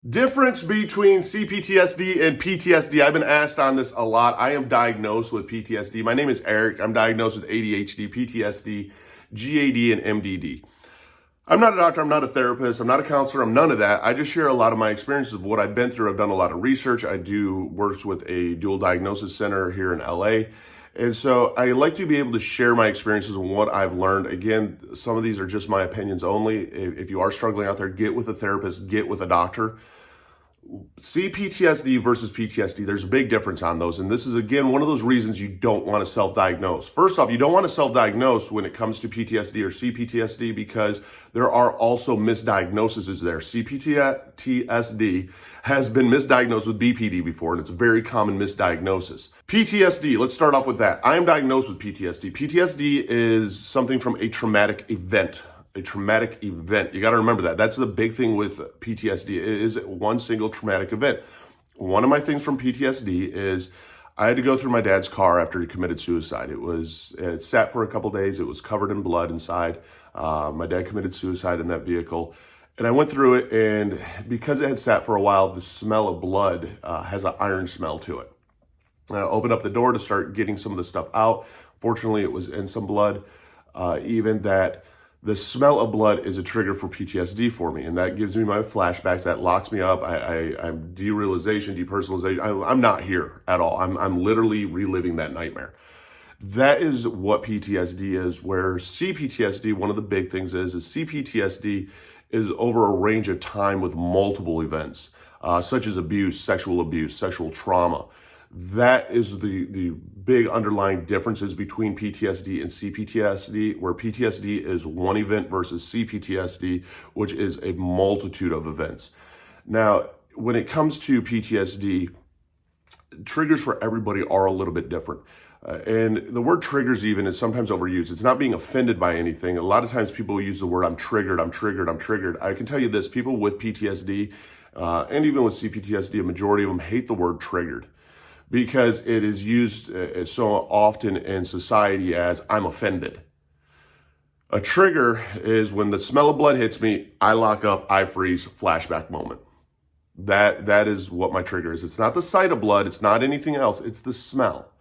Difference between CPTSD and PTSD. I've been asked on this a lot. I am diagnosed with PTSD. My name is Eric. I'm diagnosed with ADHD, PTSD, GAD, and MDD. I'm not a doctor. I'm not a therapist. I'm not a counselor. I'm none of that. I just share a lot of my experiences of what I've been through. I've done a lot of research. I do works with a dual diagnosis center here in LA. And so I like to be able to share my experiences and what I've learned. Again, some of these are just my opinions only. If you are struggling out there, get with a therapist, get with a doctor. CPTSD versus PTSD, there's a big difference on those. And this is, again, one of those reasons you don't want to self-diagnose. First off, you don't want to self-diagnose when it comes to PTSD or CPTSD because there are also misdiagnoses there. CPTSD has been misdiagnosed with BPD before, and it's a very common misdiagnosis. PTSD, let's start off with that. I am diagnosed with PTSD. PTSD is something from a traumatic event. A traumatic event. You got to remember that. That's the big thing with PTSD. It is one single traumatic event. One of my things from PTSD is I had to go through my dad's car after he committed suicide. It sat for a couple days. It was covered in blood inside. My dad committed suicide in that vehicle. And I went through it, and because it had sat for a while, the smell of blood has an iron smell to it. And I opened up the door to start getting some of the stuff out. Fortunately, it was in some blood, even that the smell of blood is a trigger for PTSD for me, and that gives me my flashbacks. That locks me up. I'm derealization, depersonalization. I'm not here at all. I'm literally reliving that nightmare. That is what PTSD is. Where CPTSD, one of the big things is CPTSD is over a range of time with multiple events, such as abuse, sexual trauma. That is the big underlying differences between PTSD and CPTSD, where PTSD is one event versus CPTSD, which is a multitude of events. Now, when it comes to PTSD, triggers for everybody are a little bit different. And the word triggers even is sometimes overused. It's not being offended by anything. A lot of times people use the word I'm triggered. I can tell you this, people with PTSD and even with CPTSD, a majority of them hate the word triggered, because it is used so often in society as I'm offended. A trigger is when the smell of blood hits me, I lock up, I freeze, flashback moment. That is what my trigger is. It's not the sight of blood, it's not anything else, it's the smell.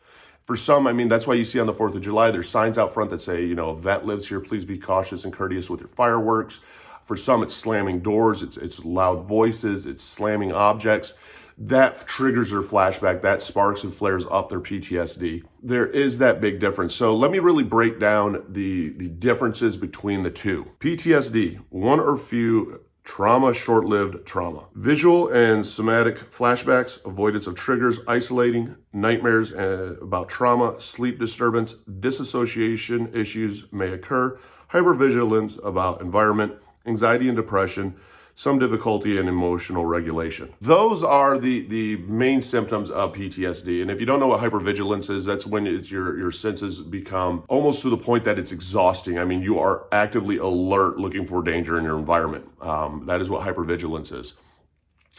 For some, that's why you see on the 4th of July, there's signs out front that say, a vet lives here, please be cautious and courteous with your fireworks. For some, it's slamming doors, it's loud voices, it's slamming objects. That triggers their flashback, that sparks and flares up their PTSD. There is that big difference. So let me really break down the differences between the two. PTSD, one or few trauma, short-lived trauma. Visual and somatic flashbacks, avoidance of triggers, isolating, nightmares about trauma, sleep disturbance, disassociation issues may occur, hypervigilance about environment, anxiety and depression, some difficulty in emotional regulation. Those are the main symptoms of PTSD. And if you don't know what hypervigilance is, that's when your senses become almost to the point that it's exhausting. You are actively alert looking for danger in your environment. That is what hypervigilance is.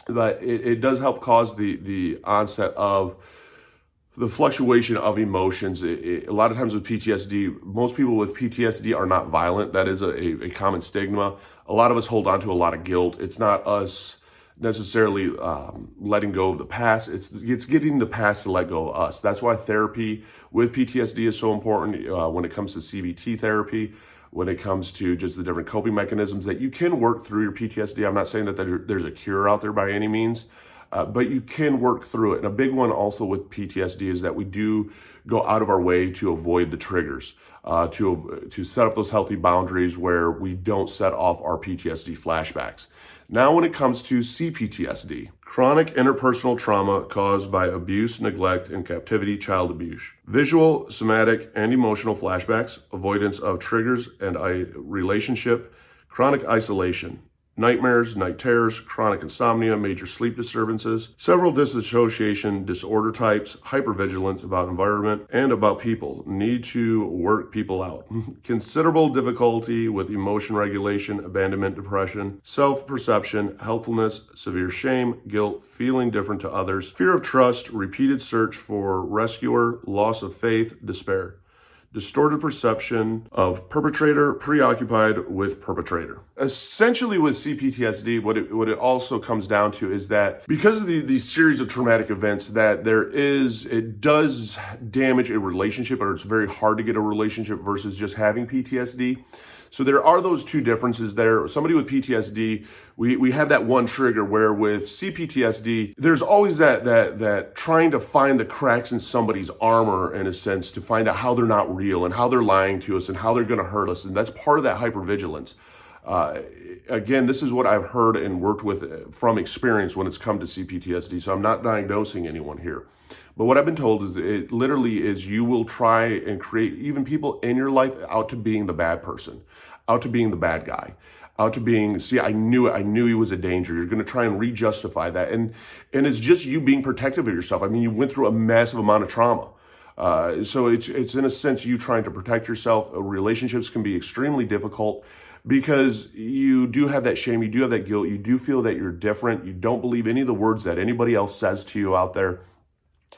But it does help cause the onset of the fluctuation of emotions. A lot of times with PTSD, most people with PTSD are not violent. That is a common stigma. A lot of us hold on to a lot of guilt. It's not us necessarily letting go of the past. It's getting the past to let go of us. That's why therapy with PTSD is so important when it comes to CBT therapy, when it comes to just the different coping mechanisms that you can work through your PTSD. I'm not saying that there's a cure out there by any means, but you can work through it. And a big one also with PTSD is that we do go out of our way to avoid the triggers, to set up those healthy boundaries where we don't set off our PTSD flashbacks. Now, when it comes to CPTSD, chronic interpersonal trauma caused by abuse, neglect, and captivity, child abuse. Visual, somatic, and emotional flashbacks, avoidance of triggers and relationship, chronic isolation. Nightmares, night terrors, chronic insomnia, major sleep disturbances, several dissociation disorder types, hypervigilance about environment and about people, need to work people out, considerable difficulty with emotion regulation, abandonment, depression, self-perception, helpfulness, severe shame, guilt, feeling different to others, fear of trust, repeated search for rescuer, loss of faith, despair. distorted perception of perpetrator preoccupied with perpetrator. Essentially with CPTSD, what it also comes down to is that because of these series of traumatic events that it does damage a relationship, or it's very hard to get a relationship versus just having PTSD. So there are those two differences there. Somebody with PTSD, we have that one trigger, where with CPTSD, there's always that trying to find the cracks in somebody's armor, in a sense, to find out how they're not real and how they're lying to us and how they're going to hurt us. And that's part of that hypervigilance. Again, this is what I've heard and worked with from experience when it's come to CPTSD. So I'm not diagnosing anyone here. But what I've been told is it literally is you will try and create even people in your life out to being the bad person, out to being the bad guy, out to being, see, I knew he was a danger. You're going to try and re-justify that. And it's just you being protective of yourself. I mean, you went through a massive amount of trauma. So it's in a sense you trying to protect yourself. Relationships can be extremely difficult because you do have that shame, you do have that guilt, you do feel that you're different, you don't believe any of the words that anybody else says to you out there.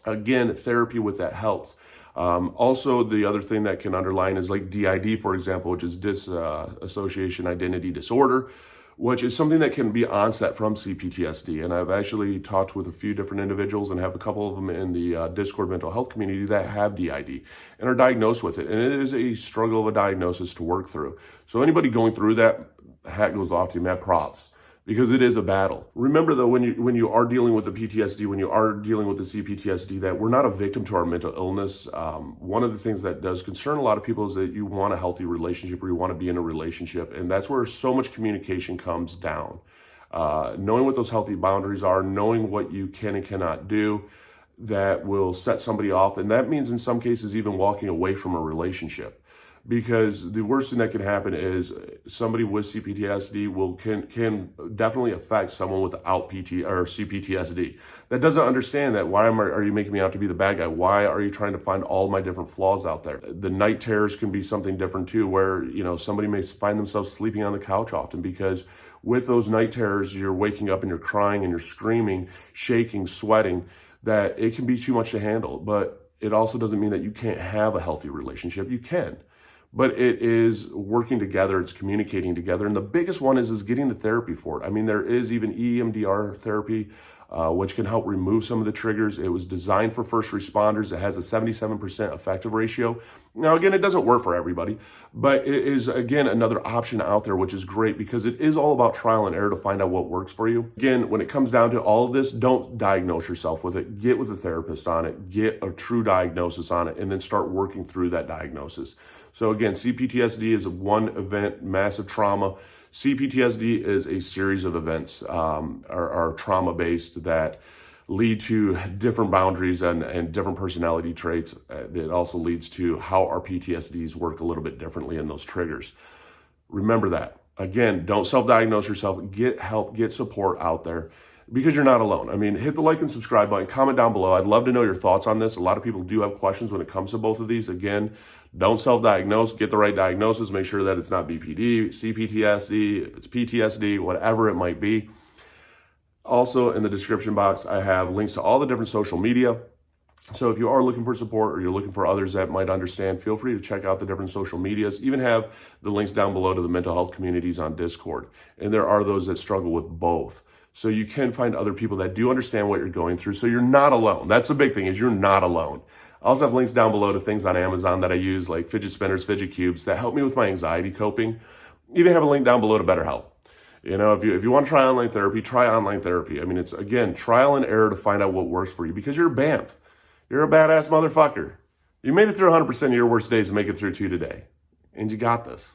Again, therapy with that helps. Also, the other thing that can underline is like DID, for example, which is dissociation identity disorder, which is something that can be onset from CPTSD. And I've actually talked with a few different individuals and have a couple of them in the Discord mental health community that have DID and are diagnosed with it. And it is a struggle of a diagnosis to work through. So anybody going through that, hat goes off to you, mad props. Because it is a battle. Remember though, when you are dealing with the PTSD, when you are dealing with the CPTSD, that we're not a victim to our mental illness. One of the things that does concern a lot of people is that you want a healthy relationship, or you want to be in a relationship. And that's where so much communication comes down. Knowing what those healthy boundaries are, knowing what you can and cannot do that will set somebody off. And that means in some cases even walking away from a relationship. Because the worst thing that can happen is somebody with CPTSD can definitely affect someone without PT or CPTSD. That doesn't understand that. Why are you making me out to be the bad guy? Why are you trying to find all my different flaws out there? The night terrors can be something different too, where somebody may find themselves sleeping on the couch often, because with those night terrors, you're waking up and you're crying and you're screaming, shaking, sweating, that it can be too much to handle. But it also doesn't mean that you can't have a healthy relationship. You can. But it is working together, it's communicating together. And the biggest one is getting the therapy for it. I mean, there is even EMDR therapy, which can help remove some of the triggers. It was designed for first responders. It has a 77% effective ratio. Now, again, it doesn't work for everybody, but it is, again, another option out there, which is great because it is all about trial and error to find out what works for you. Again, when it comes down to all of this, don't diagnose yourself with it. Get with a therapist on it, get a true diagnosis on it, and then start working through that diagnosis. So again, CPTSD is one event, massive trauma. CPTSD is a series of events, are trauma-based that lead to different boundaries and different personality traits. It also leads to how our PTSDs work a little bit differently in those triggers. Remember that. Again, don't self-diagnose yourself. Get help, get support out there, because you're not alone. I mean, hit the like and subscribe button, comment down below. I'd love to know your thoughts on this. A lot of people do have questions when it comes to both of these. Again, don't self-diagnose, get the right diagnosis, make sure that it's not BPD, CPTSD, if it's PTSD, whatever it might be. Also, in the description box, I have links to all the different social media. So if you are looking for support, or you're looking for others that might understand, feel free to check out the different social medias. Even have the links down below to the mental health communities on Discord. And there are those that struggle with both. So you can find other people that do understand what you're going through. So you're not alone. That's the big thing, is you're not alone. I also have links down below to things on Amazon that I use, like fidget spinners, fidget cubes, that help me with my anxiety coping. Even have a link down below to BetterHelp. If you want to try online therapy, try online therapy. I mean, it's, again, trial and error to find out what works for you, because you're a BAMF. You're a badass motherfucker. You made it through 100% of your worst days and make it through 2 today. And you got this.